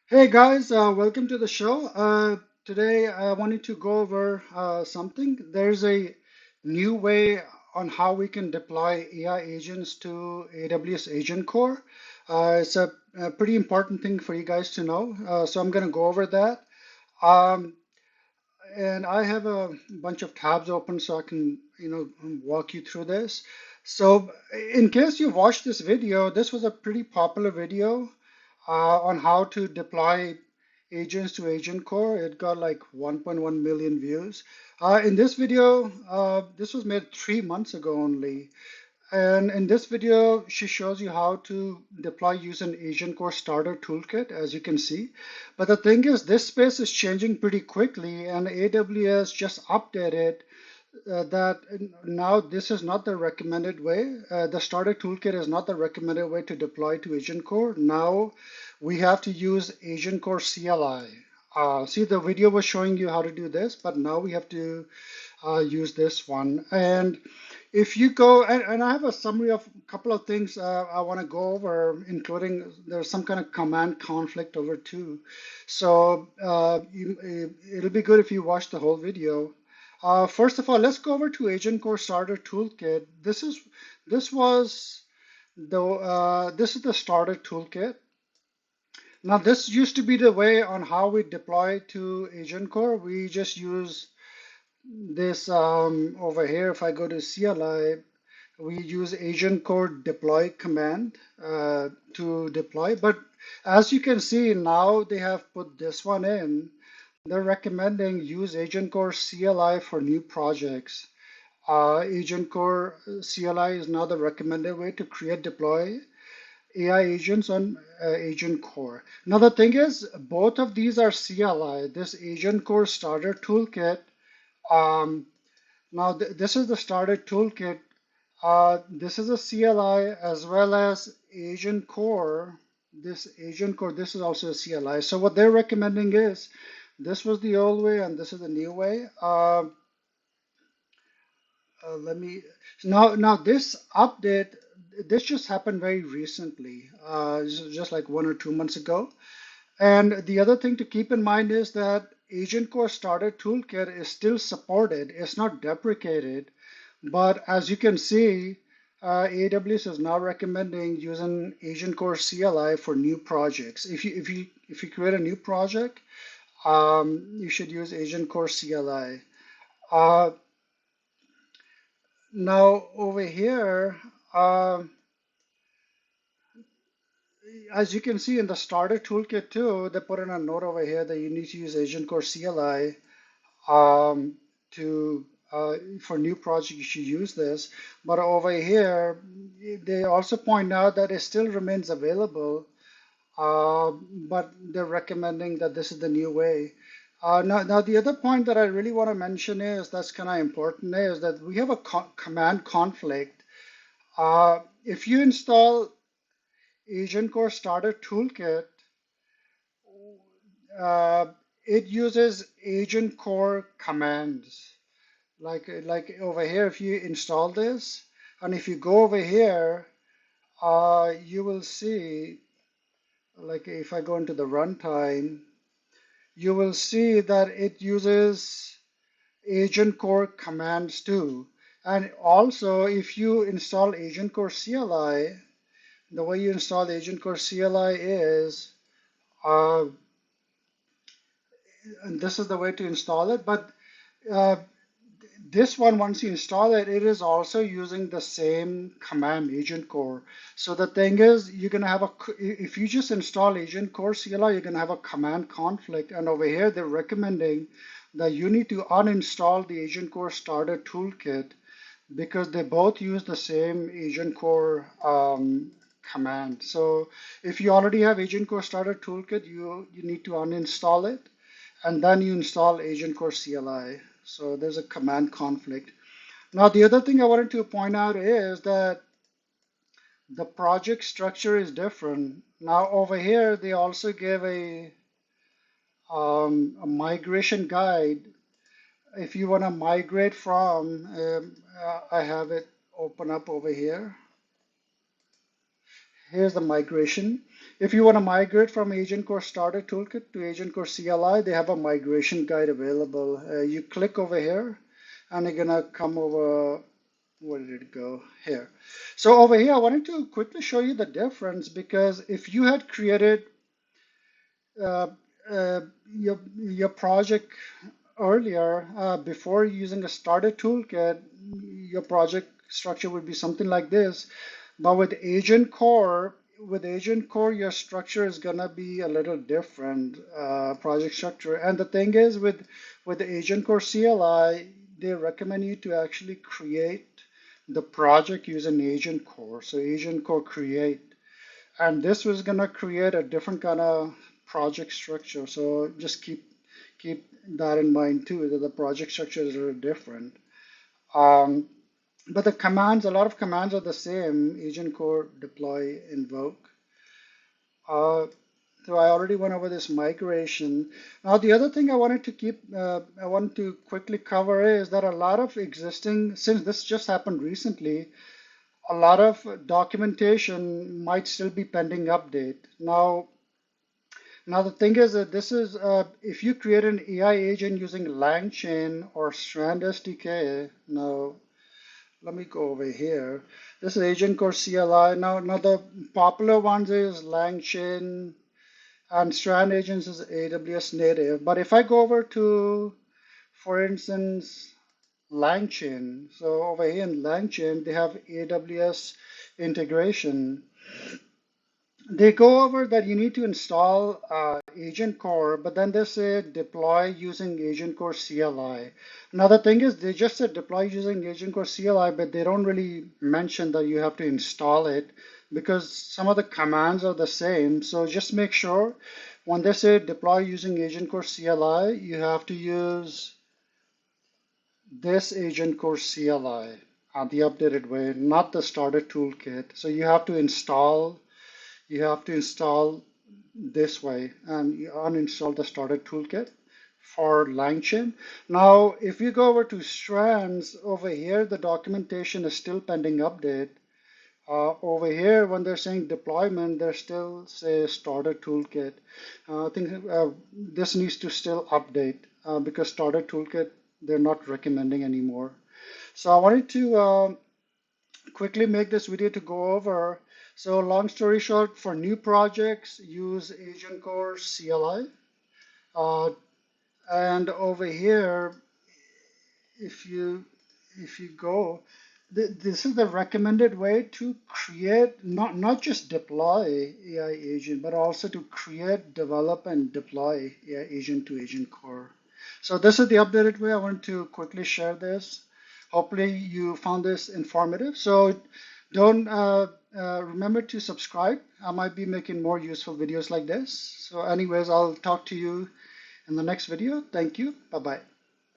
Hey guys, welcome to the show. Today I wanted to go over something. There's a new way on how we can deploy AI agents to AWS AgentCore. It's a pretty important thing for you guys to know. So I'm going to go over that. Um, and I have a bunch of tabs open so I can, walk you through this. So in case you watched this video, this was a pretty popular video on how to deploy agents to AgentCore. It got like 1.1 million views. In this video, this was made 3 months ago only. And in this video, she shows you how to deploy using AgentCore Starter Toolkit, as you can see. But the thing is, this space is changing pretty quickly, and AWS just updated that now this is not the recommended way. The Starter Toolkit is not the recommended way to deploy to AgentCore. Now we have to use AgentCore CLI. See, the video was showing you how to do this, but now we have to use this one. And if you go, and I have a summary of a couple of things I want to go over, including there's some kind of command conflict over too. So it'll be good if you watch the whole video. First of all, let's go over to AgentCore Starter Toolkit. This is the Starter Toolkit. Now this used to be the way on how we deploy to AgentCore. We just use this over here. If I go to CLI, we use AgentCore deploy command to deploy. But as you can see now, they have put this one in. They're recommending use AgentCore CLI for new projects. AgentCore CLI is now the recommended way to create, deploy AI agents on AgentCore. Now the thing is, both of these are CLI. This AgentCore Starter Toolkit. Um, Now this is the Starter Toolkit. This is a CLI as well as AgentCore. This is also a CLI. So what they're recommending is this was the old way and this is the new way. Let me now this update. This just happened very recently, just like 1 or 2 months ago. And the other thing to keep in mind is that AgentCore Starter Toolkit is still supported. It's not deprecated, but as you can see, AWS is now recommending using AgentCore CLI for new projects. If you create a new project, you should use AgentCore CLI. Uh, Now over here, as you can see in the Starter Toolkit too, they put in a note over here that you need to use AgentCore CLI to for new projects. You should use this. But over here, they also point out that it still remains available, but they're recommending that this is the new way. Now, the other point that I really want to mention is that's kind of important is that we have a command conflict. If you install AgentCore Starter Toolkit, uh, it uses AgentCore commands. Like over here, if you install this, and if you go over here, you will see, like if I go into the runtime, you will see that it uses AgentCore commands too. And also, if you install AgentCore CLI, the way you install AgentCore CLI is, uh, and this is the way to install it, but uh, this one, once you install it, it is also using the same command, AgentCore. So the thing is, you're gonna have if you just install AgentCore CLI, you're gonna have a command conflict. And over here, they're recommending that you need to uninstall the AgentCore Starter Toolkit because they both use the same AgentCore command. So if you already have AgentCore Starter Toolkit, you need to uninstall it and then you install AgentCore CLI. So there's a command conflict. Now, the other thing I wanted to point out is that the project structure is different. Now, over here, they also give a migration guide. If you want to migrate from, I have it open up over here. Here's the migration. If you want to migrate from AgentCore Starter Toolkit to AgentCore CLI, they have a migration guide available. You click over here and you're gonna come over, where did it go? Here. So over here, I wanted to quickly show you the difference, because if you had created uh, your project earlier, before using a starter toolkit, your project structure would be something like this. But with AgentCore, your structure is gonna be a little different, project structure. And the thing is, with the AgentCore CLI, they recommend you to actually create the project using AgentCore. So AgentCore create, and this was gonna create a different kind of project structure. So just keep that in mind too, that the project structures are different. Um, but the commands, a lot of commands are the same: AgentCore, deploy, invoke. Uh, so I already went over this migration. Now the other thing I want to quickly cover is that a lot of existing, since this just happened recently, a lot of documentation might still be pending update. Now the thing is that this is, if you create an AI agent using LangChain or Strand SDK. Now let me go over here. This is AgentCore CLI. Now the popular ones is LangChain and Strand Agents is AWS native. But if I go over to, for instance, LangChain. So over here in LangChain, they have AWS integration. They go over that you need to install AgentCore, but then they say deploy using AgentCore CLI. Now the thing is, they just said deploy using AgentCore CLI, but they don't really mention that you have to install it, because some of the commands are the same. So just make sure when they say deploy using AgentCore CLI, you have to use this AgentCore CLI, the updated way, not the starter toolkit. So you have to install this way, and you uninstall the starter toolkit for LangChain. Now, if you go over to Strands, over here, the documentation is still pending update. Over here, when they're saying deployment, they still say starter toolkit. I think this needs to still update, because starter toolkit, they're not recommending anymore. So I wanted to quickly make this video to go over. So long story short, for new projects, use AgentCore CLI. Uh, and over here, if you go, this is the recommended way to create, not just deploy AI agent, but also to create, develop, and deploy AI agent to AgentCore. So this is the updated way. I want to quickly share this. Hopefully you found this informative. So don't remember to subscribe. I might be making more useful videos like this. So anyways, I'll talk to you in the next video. Thank you. Bye-bye.